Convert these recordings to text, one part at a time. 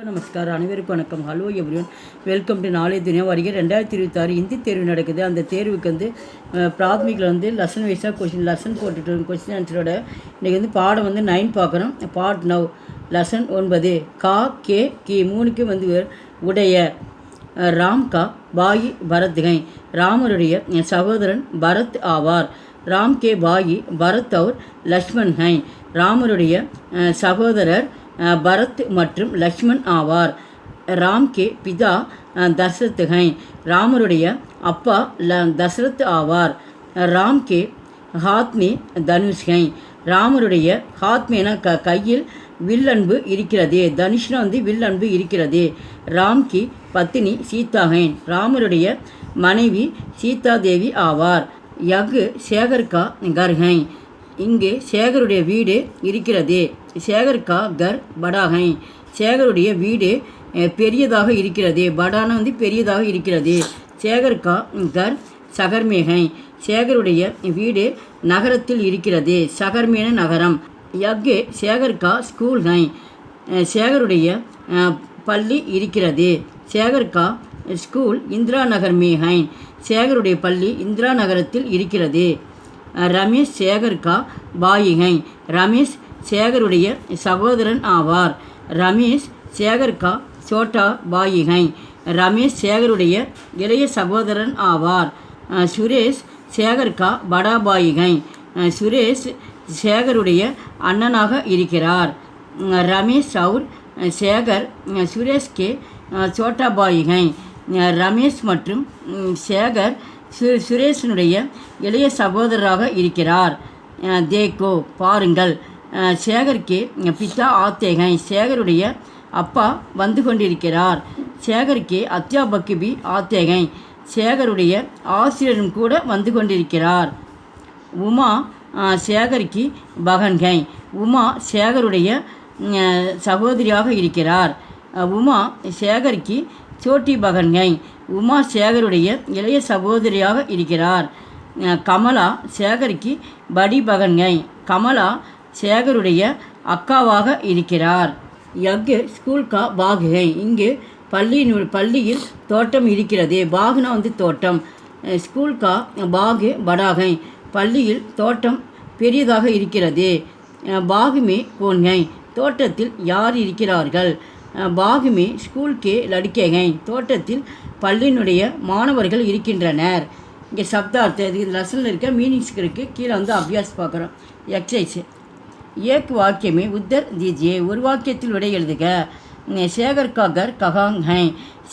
நமஸ்கார், அனைவருக்கும் வணக்கம். Hello everyone, welcome to நாளைய தினம். வருகிற 2026 இந்தி தேர்வு நடக்குது. அந்த தேர்வுக்கு பிராத்மிகில் லெசன் வைஸாக லெசன் போட்டுட்டு கொஸ்டின் ஆன்சரோட இன்றைக்கி பாடம் 9 பார்க்குறோம். பார்ட் நவ் லெசன் 9 கா கே கி 3க்கு உடைய ராம் கா பாயி பரத் கை. ராமருடைய சகோதரன் பரத் ஆவார். ராம் கே பாயி பரத் और லக்ஷ்மண் ஹை. ராமருடைய சகோதரர் பரத் மற்றும் லக்ஷ்மண் ஆவார். ராம் கே பிதா தசரத் ஹை. ராமருடைய அப்பா தசரத் ஆவார். ராம் கே ஹாத்மே தனுஷ் ஹை. ராமருடைய ஹாத்மேன கையில் வில்லன்பு இருக்கிறது. தனுஷ்னா வில்லன்பு இருக்கிறது. ராம் கி பத்தினி சீதா ஹை. ராமருடைய மனைவி சீதா தேவி ஆவார். யகு சேகர் கா கர் ஹை. இங்கு சேகருடைய வீடு இருக்கிறது. சேகர் கா கர் படா ஹை. சேகருடைய வீடு பெரியதாக இருக்கிறது. படானா பெரியதாக இருக்கிறது. சேகர் கா கர் சகர்மே ஹை. சேகருடைய வீடு நகரத்தில் இருக்கிறது. சகர்மேன நகரம். யக்கு சேகர் கா ஸ்கூல் ஹை. சேகருடைய பள்ளி இருக்கிறது. சேகர் கா ஸ்கூல் இந்திரா நகர் மே ஹை. சேகருடைய பள்ளி இந்திரா நகரத்தில் இருக்கிறது. ரமேஷ் சேகர் கா பாயி ஹை. ரமேஷ் சேகருடைய சகோதரன் ஆவார். ரமேஷ் சேகர் கா சோட்டா பாயி ஹை. ரமேஷ் சேகருடைய இளைய சகோதரன் ஆவார். சுரேஷ் சேகர் கா படா பாயி ஹை. சுரேஷ் சேகருடைய அண்ணனாக இருக்கிறார். ரமேஷ் और சேகர் சுரேஷ் கே சோட்டா பாயி ஹை. ரமேஷ் மற்றும் சேகர் சுரேஷனுடைய இளைய சகோதரராக இருக்கிறார். தேக்கோ பாருங்கள். சேகர் கே பிதா ஆத்தே ஹை. சேகருடைய அப்பா வந்து கொண்டிருக்கிறார். சேகர் கே அத்தியாபக் பி ஆத்தே ஹை. சேகருடைய ஆசிரியரும் கூட வந்து கொண்டிருக்கிறார். உமா சேகர் கி பகன் ஹை. உமா சேகருடைய சகோதரியாக இருக்கிறார். உமா சேகர் கி சோட்டி பகன் ஹை. உமா சேகருடைய இளைய சகோதரியாக இருக்கிறார். கமலா சேகர் கி படி பகன் ஹை. கமலா சேகருடைய அக்காவாக இருக்கிறார். யக் ஸ்கூல் கா பாக் ஹை. இங்கு பள்ளியில் தோட்டம் இருக்கிறது. பாக்னா தோட்டம். ஸ்கூல் கா பாக் படா ஹை. பள்ளியில் தோட்டம் பெரியதாக இருக்கிறது. பாகுமே கோன் ஹை. தோட்டத்தில் யார் இருக்கிறார்கள்? பாகுமே ஸ்கூல் கே லடுக்கே ஹை. தோட்டத்தில் பள்ளியினுடைய மாணவர்கள் இருக்கின்றனர். இங்கே சப்தார்த்த இது லெசனில் இருக்க மீனிங்ஸ்க்கு இருக்குது. கீழே அபியாஸ் பார்க்குறோம். எக்ஸசைஸ் ஏக் வாக்கியமே உத்தர் தீஜியே. ஒரு வாக்கியத்தில் விடை எழுதுக. சேகர் கா கர் ககாங் ஹை.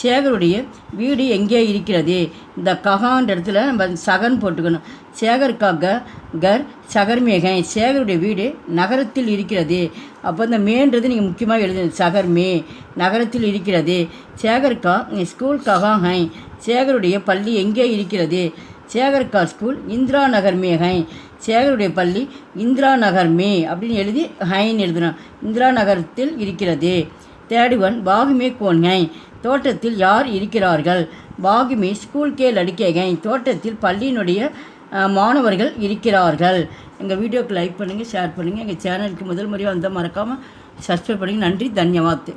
சேகருடைய வீடு எங்கே இருக்கிறது? இந்த ககான்ற இடத்துல நம்ம சகன் போட்டுக்கணும். சேகர் கா கர் சகர்மே ஹை. சேகருடைய வீடு நகரத்தில் இருக்கிறது. அப்போ இந்த மேன்றது நீங்கள் முக்கியமாக எழுதணும். சகர்மே நகரத்தில் இருக்கிறது. சேகர் கா ஸ்கூல் ககாங் ஹை. சேகருடைய பள்ளி எங்கே இருக்கிறது? சேகர் கா ஸ்கூல் இந்திரா நகர் மே ஹை. சேகருடைய பள்ளி இந்திரா நகர் மே அப்படின்னு எழுதி ஹைன்னு எழுதணும். இந்திரா நகரத்தில் இருக்கிறது. தேர்ட் ஒன் பாகுமே கோன் ஹை. தோட்டத்தில் யார் இருக்கிறார்கள்? பாகுமே ஸ்கூல் கே லடுக்கே ஹை. தோட்டத்தில் பள்ளியினுடைய மாணவர்கள் இருக்கிறார்கள். எங்கள் வீடியோக்கு லைக் பண்ணுங்கள், ஷேர் பண்ணுங்கள். எங்கள் சேனலுக்கு முதல் முறையாக மறக்காமல் சப்ஸ்கிரைப் பண்ணுங்கள். நன்றி, தன்யவாத்.